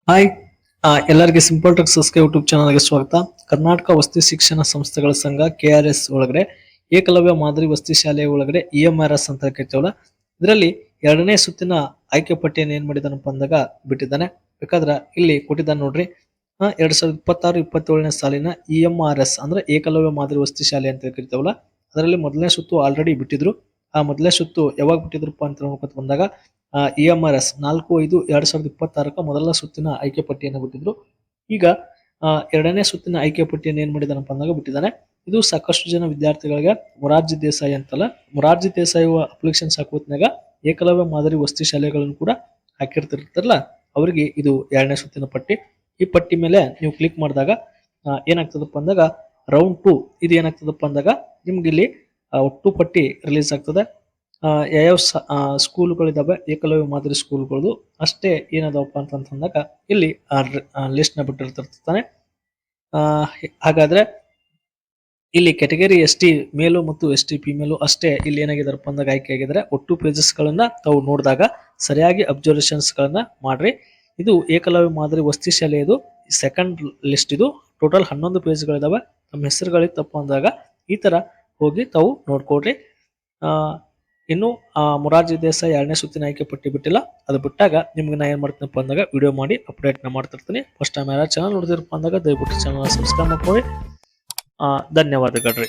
Hi ಎಲ್ಲರಿಗೆ simple ಟೆಕ್ಸಸ್ಗೆ YouTube ಚಾನಲ್ಗೆ ಸ್ವಾಗತ. ಕರ್ನಾಟಕ ವಸತಿ ಶಿಕ್ಷಣ ಸಂಸ್ಥೆಗಳ ಸಂಘ KRS ಒಳಗಡೆ ಏಕಲವ್ಯ ಮಾದರಿ ವಸತಿ ಶಾಲೆಯ ಒಳಗಡೆ EMRS ಅಂತ ಕರಿತೀವಲ್ಲ, ಇದರಲ್ಲಿ ಎರಡನೇ ಸುತ್ತಿನ ಆಯ್ಕೆ ಪಟ್ಟಿಯನ್ನು ಏನ್ ಮಾಡಿದಾನಪ್ಪ ಅಂದಾಗ ಬಿಟ್ಟಿದ್ದಾನೆ. ಬೇಕಾದ್ರೆ ಇಲ್ಲಿ ಕೊಟ್ಟಿದ್ದಾನೆ ನೋಡ್ರಿ. 2026-27ನೇ ಸಾಲಿನ EMRS ಅಂದ್ರೆ ಏಕಲವ್ಯ ಮಾದರಿ ವಸತಿ ಶಾಲೆ ಅಂತ ಕರಿತೀವಲ್ಲ, ಅದರಲ್ಲಿ ಮೊದಲನೇ ಸುತ್ತು ಆಲ್ರೆಡಿ ಬಿಟ್ಟಿದ್ರು. ಆ ಮೊದಲನೇ ಸುತ್ತು ಯಾವಾಗ ಬಿಟ್ಟಿದ್ರಪ್ಪ ಅಂತ ನೋಡ್ಕೊತ ಬಂದಾಗ EMRS 4/5/2026 ಮೊದಲ ಸುತ್ತಿನ ಆಯ್ಕೆ ಪಟ್ಟಿಯನ್ನು ಬಿಟ್ಟಿದ್ರು. ಈಗ ಎರಡನೇ ಸುತ್ತಿನ ಆಯ್ಕೆ ಪಟ್ಟಿಯನ್ನು ಏನ್ ಮಾಡಿದಾನಪ್ಪ ಅಂದಾಗ ಬಿಟ್ಟಿದ್ದಾನೆ. ಇದು ಸಾಕಷ್ಟು ಜನ ವಿದ್ಯಾರ್ಥಿಗಳಿಗೆ ಮೊರಾರ್ಜಿ ದೇಸಾಯಿ ಅಂತಲ್ಲ, ಮೊರಾರ್ಜಿ ದೇಸಾಯಿ ಅಪ್ಲಿಕೇಶನ್ಸ್ ಹಾಕೋತ್ನಾಗ ಏಕಲವ್ಯ ಮಾದರಿ ವಸತಿ ಶಾಲೆಗಳನ್ನು ಕೂಡ ಹಾಕಿರ್ತಿರ್ತಾರಲ್ಲ, ಅವರಿಗೆ ಇದು ಎರಡನೇ ಸುತ್ತಿನ ಪಟ್ಟಿ. ಈ ಪಟ್ಟಿ ಮೇಲೆ ನೀವು ಕ್ಲಿಕ್ ಮಾಡಿದಾಗ ಏನಾಗ್ತದಪ್ಪ ಅಂದಾಗ ರೌಂಡ್ 2 ಇದು ಏನಾಗ್ತದಪ್ಪ ಅಂದಾಗ ನಿಮ್ಗೆ ಇಲ್ಲಿ ಒಟ್ಟು ಪಟ್ಟಿ ರಿಲೀಸ್ ಆಗ್ತದೆ. ಯಾವ ಸ್ಕೂಲ್ಗಳಿದಾವೆ ಏಕಲವ್ಯ ಮಾದರಿ ಸ್ಕೂಲ್ಗಳದು ಅಷ್ಟೇ ಏನದವಪ್ಪ ಅಂತಂದಾಗ ಇಲ್ಲಿ ಲಿಸ್ಟ್ ನ ಬಿಟ್ಟಿರ್ತಿರ್ತಾನೆ. ಹಾಗಾದ್ರೆ ಇಲ್ಲಿ ಕ್ಯಾಟಗರಿ ST ಮೇಲು ಮತ್ತು ST ಫಿಮೇಲು ಅಷ್ಟೇ ಇಲ್ಲಿ ಏನಾಗಿದಾರಪ್ಪ ಅಂದಾಗ ಆಯ್ಕೆ ಆಗಿದ್ರೆ ಒಟ್ಟು ಪೇಜಸ್ ಗಳನ್ನ ತಾವು ನೋಡಿದಾಗ ಸರಿಯಾಗಿ ಅಬ್ಸರ್ವೇಷನ್ಸ್ ಗಳನ್ನ ಮಾಡ್ರಿ. ಇದು ಏಕಲವ್ಯ ಮಾದರಿ ವಸತಿ ಶಾಲೆಯದು ಸೆಕೆಂಡ್ ಲಿಸ್ಟ್. ಇದು ಟೋಟಲ್ 11 ಪೇಜ್ಗಳಿದಾವೆ. ನಮ್ಮ ಹೆಸರುಗಳಿತ್ತಪ್ಪ ಅಂದಾಗ ಈ ತರ ಹೋಗಿ ತಾವು ನೋಡ್ಕೊಡ್ರಿ. ಇನ್ನು ಮೊರಾರ್ಜಿ ದೇಸಾಯಿ ಎರಡನೇ ಸುತ್ತಿನ ಆಯ್ಕೆ ಪಟ್ಟಿ ಬಿಟ್ಟಿಲ್ಲ. ಅದು ಬಿಟ್ಟಾಗ ನಿಮ್ಗೆ ನಾ ಏನ್ ಮಾಡ್ತೀನಪ್ಪ ಅಂದಾಗ ವಿಡಿಯೋ ಮಾಡಿ ಅಪ್ಡೇಟ್ ನ ಮಾಡ್ತಿರ್ತೀನಿ. ಫಸ್ಟ್ ಟೈಮ್ ಯಾರು ಚಾನಲ್ ನೋಡ್ತಿರಪ್ಪ ಅಂದಾಗ ದಯವಿಟ್ಟು ಚಾನಲ್ ಸಬ್ಸ್ಕ್ರೈಬ್ ಮಾಡ್ಕೊಳ್ಳಿ. ಧನ್ಯವಾದಗಳ್ರಿ.